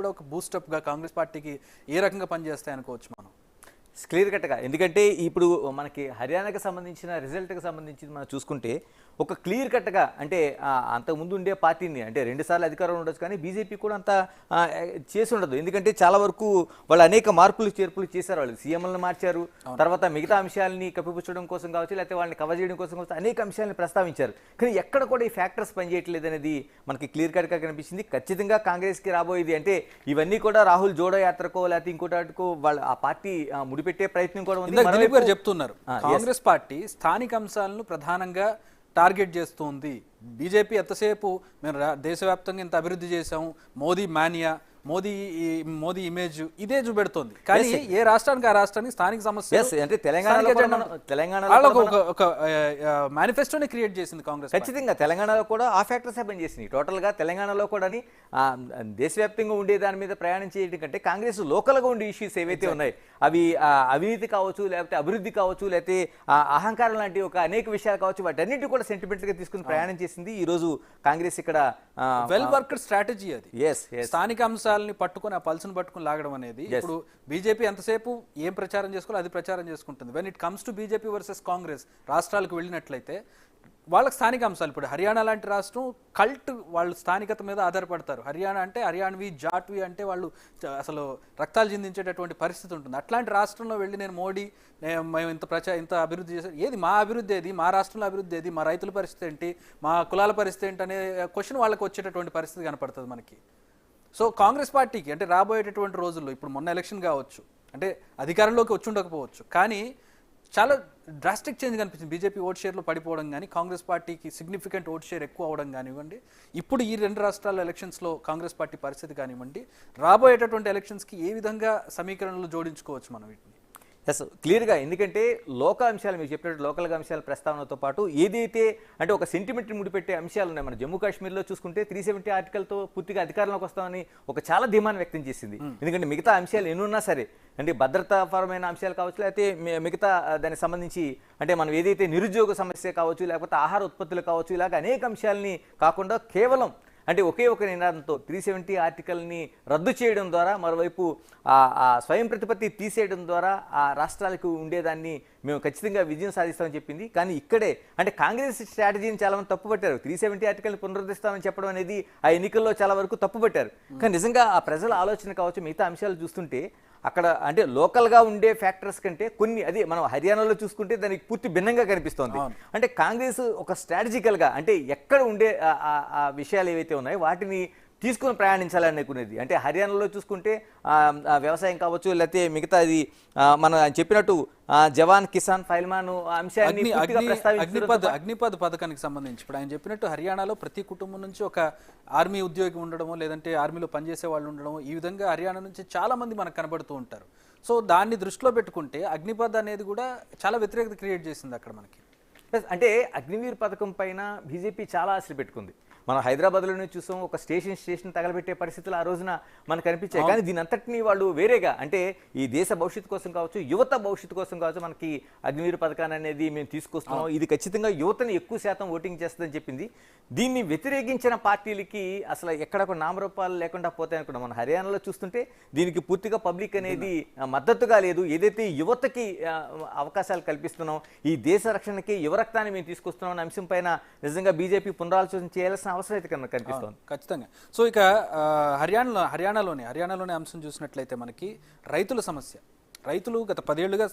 కూడా ఒక బూస్టప్గా కాంగ్రెస్ పార్టీకి ఏ రకంగా పనిచేస్తాయి అనుకోవచ్చు మనం? క్లియర్ కట్గా ఎందుకంటే ఇప్పుడు మనకి హర్యానాకి సంబంధించిన రిజల్ట్కి సంబంధించి మనం చూసుకుంటే ఒక క్లియర్ కట్గా అంటే అంతకుముందు ఉండే పార్టీని అంటే 2 సార్లు అధికారంలో ఉండొచ్చు కానీ బీజేపీ కూడా అంత చేసి ఉండదు. ఎందుకంటే చాలా వరకు వాళ్ళు అనేక మార్పులు చేర్పులు చేశారు. వాళ్ళు సీఎంలను మార్చారు, తర్వాత మిగతా అంశాలని కప్పిపుచ్చడం కోసం కావచ్చు, లేకపోతే వాళ్ళని కవర్ చేయడం కోసం కావచ్చు, అనేక అంశాలను ప్రస్తావించారు. కానీ ఎక్కడ కూడా ఈ ఫ్యాక్టర్స్ పనిచేయట్లేదు అనేది మనకి క్లియర్ కట్గా కనిపించింది. ఖచ్చితంగా కాంగ్రెస్కి రాబోయేది అంటే ఇవన్నీ కూడా రాహుల్ జోడో యాత్రకో లేకపోతే ఇంకోటికో వాళ్ళు ఆ పార్టీ ముడిపెట్టే ప్రయత్నం కూడా ఉంది. దిలీప్ గారు చెప్తున్నారు కాంగ్రెస్ పార్టీ స్థానిక అంశాలను ప్రధానంగా టార్గెట్ చేస్తుంది. బీజేపీ ఎంతసేపు మేము దేశవ్యాప్తంగా ఇంత అభివృద్ధి చేశాము, మోదీ మానియా, మోదీ ఇమేజ్ ఇదే చూపెడుతోంది. కానీ ఏ రాష్ట్రానికి ఆ రాష్ట్రానికి స్థానిక సమస్య అంటే తెలంగాణలో ఒక మేనిఫెస్టోని క్రియేట్ చేసింది కాంగ్రెస్. ఖచ్చితంగా తెలంగాణలో కూడా ఆ ఫ్యాక్టర్స్ పనిచేసినాయి. టోటల్గా తెలంగాణలో కూడా దేశవ్యాప్తంగా ఉండే దాని మీద ప్రయాణం చేయడం కంటే కాంగ్రెస్ లోకల్గా ఉండే ఇష్యూస్ ఏవైతే ఉన్నాయి అవి అవినీతి కావచ్చు, లేకపోతే అభివృద్ధి కావచ్చు, లేకపోతే అహంకారం లాంటి ఒక అనేక విషయాలు కావచ్చు, వాటన్నిటి కూడా సెంటిమెంట్గా తీసుకుని ప్రయాణం చేసింది ఈ రోజు కాంగ్రెస్. ఇక్కడ వెల్ వర్క్డ్ స్ట్రాటజీ అది. స్థానిక అంశాలని పట్టుకొని ఆ పల్స్ను పట్టుకుని లాగడం అనేది. ఇప్పుడు బీజేపీ ఎంతసేపు ఏం ప్రచారం చేసుకోవాలో అది ప్రచారం చేసుకుంటుంది. When it comes to BJP versus Congress రాష్ట్రాలకు వెళ్ళినట్లయితే వాళ్ళకి స్థానిక అంశాలు, ఇప్పుడు హర్యానా లాంటి రాష్ట్రం కల్ట్, వాళ్ళు స్థానికత మీద ఆధారపడతారు. హర్యానా అంటే హర్యాణవి జాట్వి అంటే వాళ్ళు అసలు రక్తాలు చిందించేటటువంటి పరిస్థితి ఉంటుంది. అట్లాంటి రాష్ట్రంలో వెళ్ళి నేను మోడీ మేము ఇంత అభివృద్ధి చేశారు, ఏది మా అభివృద్ధి ఏది, మా రాష్ట్రంలో అభివృద్ధి ఏది, మా రైతుల పరిస్థితి ఏంటి, మా కులాల పరిస్థితి ఏంటి అనే క్వశ్చన్ వాళ్ళకి వచ్చేటటువంటి పరిస్థితి కనపడుతుంది మనకి. సో కాంగ్రెస్ పార్టీకి అంటే రాబోయేటటువంటి రోజుల్లో ఇప్పుడు మొన్న ఎలక్షన్ కావచ్చు, అంటే అధికారంలోకి వచ్చి ఉండకపోవచ్చు, కానీ చాలా డ్రాస్టిక్ చేంజ్ కనిపించింది. బీజేపీ ఓట్ షేర్లో పడిపోవడం కానీ, కాంగ్రెస్ పార్టీకి సిగ్నిఫికెంట్ ఓట్ షేర్ ఎక్కువ అవడం కానివ్వండి, ఇప్పుడు ఈ 2 రాష్ట్రాల ఎలక్షన్స్లో కాంగ్రెస్ పార్టీ పరిస్థితి కానివ్వండి, రాబోయేటటువంటి ఎలక్షన్స్కి ఏ విధంగా సమీకరణలు జోడించుకోవచ్చు మనం వీటిని? ఎస్, క్లియర్గా. ఎందుకంటే లోకల్ అంశాలు మీరు చెప్పినట్టు లోకల్గా అంశాల ప్రస్తావనతో పాటు ఏదైతే అంటే ఒక సెంటిమెంట్ ముడిపెట్టే అంశాలు ఉన్నాయి. మన జమ్మూ కాశ్మీర్లో చూసుకుంటే 370 ఆర్టికల్తో పూర్తిగా అధికారంలోకి వస్తామని ఒక చాలా ధీమాన్ని వ్యక్తం చేసింది. ఎందుకంటే మిగతా అంశాలు ఎన్నున్నా సరే, అంటే భద్రతాపరమైన అంశాలు కావచ్చు, లేకపోతే మిగతా దానికి సంబంధించి అంటే మనం ఏదైతే నిరుద్యోగ సమస్య కావచ్చు, లేకపోతే ఆహార ఉత్పత్తులు కావచ్చు, ఇలాగ అనేక అంశాలని కాకుండా కేవలం అంటే ఒకే ఒక నినాదంతో 370 ఆర్టికల్ని రద్దు చేయడం ద్వారా, మరోవైపు స్వయం ప్రతిపత్తి తీసేయడం ద్వారా ఆ రాష్ట్రాలకు ఉండేదాన్ని మేము ఖచ్చితంగా విజయం సాధిస్తామని చెప్పింది. కానీ ఇక్కడే అంటే కాంగ్రెస్ స్ట్రాటజీని చాలా మంది తప్పుపట్టారు. 370 ఆర్టికల్ని పునరుద్ధరిస్తామని చెప్పడం అనేది ఆ ఎన్నికల్లో చాలా వరకు తప్పుపట్టారు. కానీ నిజంగా ఆ ప్రజల ఆలోచన కావచ్చు, మిగతా అంశాలు చూస్తుంటే అక్కడ అంటే లోకల్గా ఉండే ఫ్యాక్టర్స్ కంటే కొన్ని అది మనం హర్యానాలో చూసుకుంటే దానికి పూర్తి భిన్నంగా కనిపిస్తోంది. అంటే కాంగ్రెస్ ఒక స్ట్రాటజికల్గా అంటే ఎక్కడ ఉండే ఆ విషయాలు ఏవైతే ఉన్నాయో వాటిని తీసుకుని ప్రయాణించాలనుకునేది. అంటే హర్యానాలో చూసుకుంటే వ్యవసాయం కావచ్చు, లేకపోతే మిగతాది మనం చెప్పినట్టు జవాన్ కిసాన్ ఫైల్మాన్ అంశాన్ని అగ్నిపథ్ పథకానికి సంబంధించి ఇప్పుడు ఆయన చెప్పినట్టు హర్యానాలో ప్రతి కుటుంబం నుంచి ఒక ఆర్మీ ఉద్యోగి ఉండడమో, లేదంటే ఆర్మీలో పనిచేసే వాళ్ళు ఉండడమో, ఈ విధంగా హర్యానా నుంచి చాలా మంది మనకు కనబడుతూ ఉంటారు. సో దాన్ని దృష్టిలో పెట్టుకుంటే అగ్నిపథ్ అనేది కూడా చాలా వ్యతిరేకత క్రియేట్ చేసింది అక్కడ మనకి. అంటే అగ్నివీర్ పథకం పైన బీజేపీ చాలా ఆశలు పెట్టుకుంది. మనం హైదరాబాద్లోనే చూసాం, ఒక స్టేషన్ తగలబెట్టే పరిస్థితులు ఆ రోజున మనకు కనిపించాయి. కానీ దీని అంతటినీ వాళ్ళు వేరేగా అంటే ఈ దేశ భవిష్యత్తు కోసం కావచ్చు, యువత భవిష్యత్తు కోసం కావచ్చు, మనకి అగ్నివీర్ పథకాన్ని అనేది మేము తీసుకొస్తున్నాం, ఇది ఖచ్చితంగా యువతని ఎక్కువ శాతం ఓటింగ్ చేస్తుందని చెప్పింది. దీన్ని వ్యతిరేకించిన పార్టీలకి అసలు ఎక్కడ ఒక నామరూపాలు లేకుండా పోతాయి అనుకున్నాం. మన హర్యానాలో చూస్తుంటే దీనికి పూర్తిగా పబ్లిక్ అనేది మద్దతుగా లేదు. ఏదైతే యువతకి అవకాశాలు కల్పిస్తున్నాం, ఈ దేశ రక్షణకి యువరక్తాన్ని మేము తీసుకొస్తున్నాం అనే అంశం పైన నిజంగా బీజేపీ పునరాలోచన చేయాల్సిన అవసరం అయితే కనిపిస్తుంది ఖచ్చితంగా. సో ఇక హర్యానాలోనే అంశం చూసినట్లయితే మనకి రైతుల సమస్య. రైతులు గత 10 ఏళ్లుగా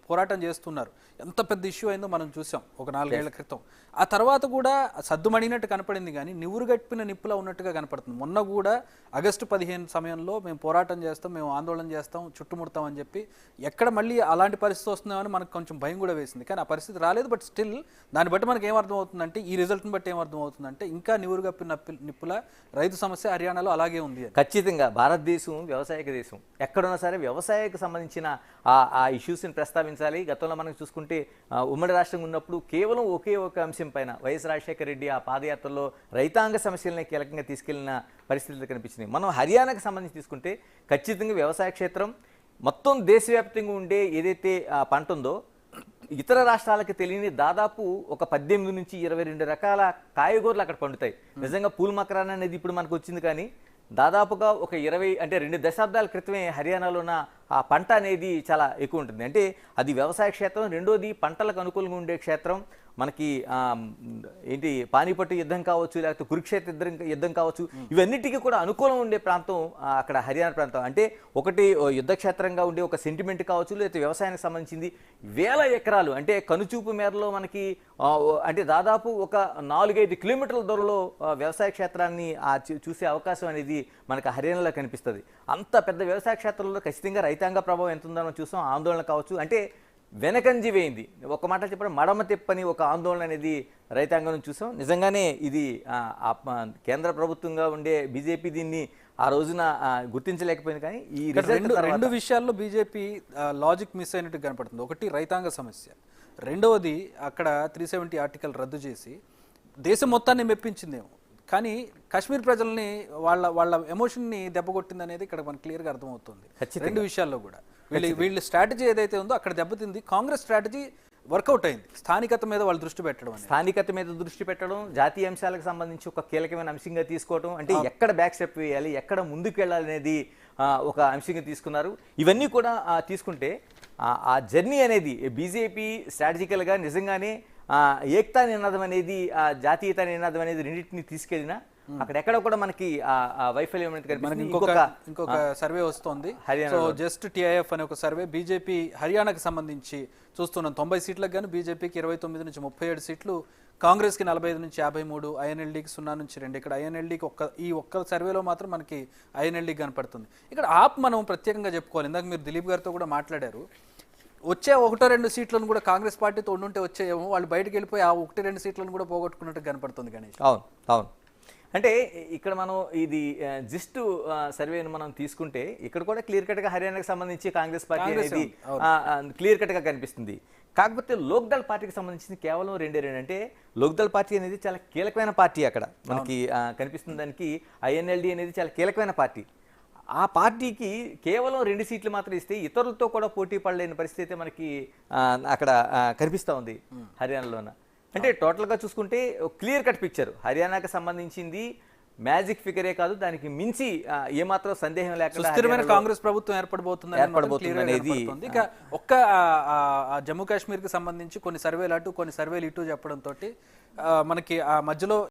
పోరాటం చేస్తున్నారు. ఎంత పెద్ద ఇష్యూ అయిందో మనం చూసాం ఒక 4 ఏళ్ల క్రితం. ఆ తర్వాత కూడా సద్దుమణినట్టు కనపడింది, కానీ నివురుగట్టిన నిప్పులా ఉన్నట్టుగా కనపడుతుంది. మొన్న కూడా ఆగస్టు 15 సమయంలో మేము పోరాటం చేస్తాం, మేము ఆందోళన చేస్తాం, చుట్టుముడతాం అని చెప్పి ఎక్కడ మళ్ళీ అలాంటి పరిస్థితి వస్తుందేమని మనకు కొంచెం భయం కూడా వేసింది. కానీ ఆ పరిస్థితి రాలేదు. బట్ స్టిల్ దాన్ని బట్టి మనకి ఏమర్థం అవుతుందంటే, ఈ రిజల్ట్ని బట్టి ఏమర్థం అవుతుందంటే ఇంకా నివురుగప్పిన నిప్పుల రైతు సమస్య హర్యానాలో అలాగే ఉంది. ఖచ్చితంగా భారతదేశం వ్యవసాయక దేశం. ఎక్కడున్నా సరే వ్యవసాయకు సంబంధించిన ఆ ఇష్యూస్ని ప్రస్తావించాలి. గతంలో మనం చూసుకుంటే ఉమ్మడి రాష్ట్రంగా ఉన్నప్పుడు కేవలం ఒకే ఒక అంశం పైన వైఎస్ రాజశేఖర రెడ్డి ఆ పాదయాత్రలో రైతాంగ సమస్యలని కీలకంగా తీసుకెళ్లిన పరిస్థితులు కనిపించినాయి. మనం హర్యానాకు సంబంధించి తీసుకుంటే ఖచ్చితంగా వ్యవసాయ క్షేత్రం మొత్తం దేశవ్యాప్తంగా ఉండే ఏదైతే పంట ఉందో ఇతర రాష్ట్రాలకు తెలియని దాదాపు ఒక 18 నుంచి 22 రకాల కాయగూరలు అక్కడ పండుతాయి. నిజంగా పూల్ మకరాన్ అనేది ఇప్పుడు మనకు వచ్చింది, కానీ దాదాపుగా ఒక 20 అంటే 2 దశాబ్దాల క్రితమే హర్యానాలో ఉన్న ఆ పంట అనేది చాలా ఎక్కువ ఉంటుంది. అంటే అది వ్యవసాయ క్షేత్రం, రెండోది పంటలకు అనుకూలంగా ఉండే క్షేత్రం. మనకి ఏంటి పానీపట్టు యుద్ధం కావచ్చు, లేకపోతే కురుక్షేత్ర యుద్ధం కావచ్చు, ఇవన్నిటికీ కూడా అనుకూలం ఉండే ప్రాంతం అక్కడ హర్యానా ప్రాంతం. అంటే ఒకటి యుద్ధ క్షేత్రంగా ఉండే ఒక సెంటిమెంట్ కావచ్చు, లేకపోతే వ్యవసాయానికి సంబంధించింది వేల ఎకరాలు, అంటే కనుచూపు మేరలో మనకి అంటే దాదాపు ఒక 4-5 కిలోమీటర్ల దూరంలో వ్యవసాయ క్షేత్రాన్ని చూసే అవకాశం అనేది మనకు హర్యానాలో కనిపిస్తుంది. అంత పెద్ద వ్యవసాయ క్షేత్రంలో ఖచ్చితంగా రైతాంగ ప్రభావం ఎంత ఉందో మనం చూసాం. ఆందోళన కావచ్చు, అంటే వెనకంజి వేయింది, ఒక మాట చెప్పడం మడమ తిప్పని ఒక ఆందోళన అనేది రైతాంగం చూసాం. నిజంగానే ఇది కేంద్ర ప్రభుత్వంగా ఉండే బీజేపీ దీన్ని ఆ రోజున గుర్తించలేకపోయింది. కానీ ఈ రెండు విషయాల్లో బీజేపీ లాజిక్ మిస్ అయినట్టు కనపడుతుంది. ఒకటి రైతాంగ సమస్య, రెండవది అక్కడ 370 ఆర్టికల్ రద్దు చేసి దేశం మొత్తాన్ని మెప్పించిందేమో, కానీ కాశ్మీర్ ప్రజల్ని వాళ్ళ ఎమోషన్ని దెబ్బకొట్టింది అనేది ఇక్కడ మనకు క్లియర్గా అర్థమవుతుంది. రెండు విషయాల్లో కూడా వీళ్ళ స్ట్రాటజీ ఏదైతే ఉందో అక్కడ దెబ్బతింది. కాంగ్రెస్ స్ట్రాటజీ వర్కౌట్ అయింది. స్థానికత మీద వాళ్ళు దృష్టి పెట్టడం, జాతీయ అంశాలకు సంబంధించి ఒక కీలకమైన అంశంగా తీసుకోవడం, అంటే ఎక్కడ బ్యాక్ స్టెప్ వేయాలి, ఎక్కడ ముందుకు వెళ్ళాలి అనేది ఒక అంశంగా తీసుకున్నారు. ఇవన్నీ కూడా తీసుకుంటే ఆ జర్నీ అనేది బీజేపీ స్ట్రాటజికల్గా నిజంగానే ఏకతా నినాదం అనేది, జాతీయత నినాదం అనేది రెండింటిని తీసుకెళ్ళినా అక్కడ ఎక్కడ కూడా మనకి వైఫల్యం అనేది ఇంకొక సర్వే వస్తోంది. సో జస్ట్ టిఐఎఫ్ అనే ఒక సర్వే బీజేపీ హర్యానాకి సంబంధించి చూస్తున్నాం. 90 సీట్లకు గాను బీజేపీకి 29 నుంచి 37 సీట్లు, కాంగ్రెస్కి 45 నుంచి 53, ఐఎన్ఎల్డీకి 0 నుంచి 2. ఇక్కడ ఐఎన్ఎల్డీకి ఒక్క సర్వేలో మాత్రం మనకి ఐఎన్ఎల్డీ కనపడుతుంది. ఇక్కడ ఆప్ మనం ప్రత్యేకంగా చెప్పుకోవాలి. ఇందాక మీరు దిలీప్ గారితో కూడా మాట్లాడారు. వచ్చే 1-2 సీట్లను కూడా కాంగ్రెస్ పార్టీతో ఉండుంటే వచ్చేయేమో, వాళ్ళు బయటకు వెళ్ళిపోయి ఆ 1-2 సీట్లను కూడా పోగొట్టుకున్నట్టు కనపడుతుంది గణేష్. అవును. అంటే ఇక్కడ మనం ఇది జస్ట్ సర్వేను మనం తీసుకుంటే ఇక్కడ కూడా క్లియర్ కట్గా హర్యానాకి సంబంధించి కాంగ్రెస్ పార్టీ అనేది క్లియర్ కట్గా కనిపిస్తుంది. కాకపోతే లోక్దళ్ పార్టీకి సంబంధించింది కేవలం 2 అంటే లోక్దళ్ పార్టీ అనేది చాలా కీలకమైన పార్టీ అక్కడ మనకి కనిపిస్తుంది. దానికి ఐఎన్ఎల్డీ అనేది చాలా కీలకమైన పార్టీ. ఆ పార్టీకి కేవలం 2 సీట్లు మాత్రం ఇస్తే ఇతరులతో కూడా పోటీ పడలేని పరిస్థితి మనకి అక్కడ కనిపిస్తూ ఉంది హర్యానాలోన. అంటే టోటల్గా చూసుకుంటే క్లియర్ కట్ పిక్చర్ హర్యానాకి సంబంధించింది మ్యాజిక్ ఫిగరే కాదు, దానికి మించి ఏమాత్రం సందేహం లేకుండా కాంగ్రెస్ ప్రభుత్వం ఏర్పడబోతుంది అనేది. ఇక ఒక్క జమ్మూ కాశ్మీర్కి సంబంధించి కొన్ని సర్వేలు అటు కొన్ని సర్వేలు ఇటు చెప్పడంతో మనకి ఆ మధ్యలో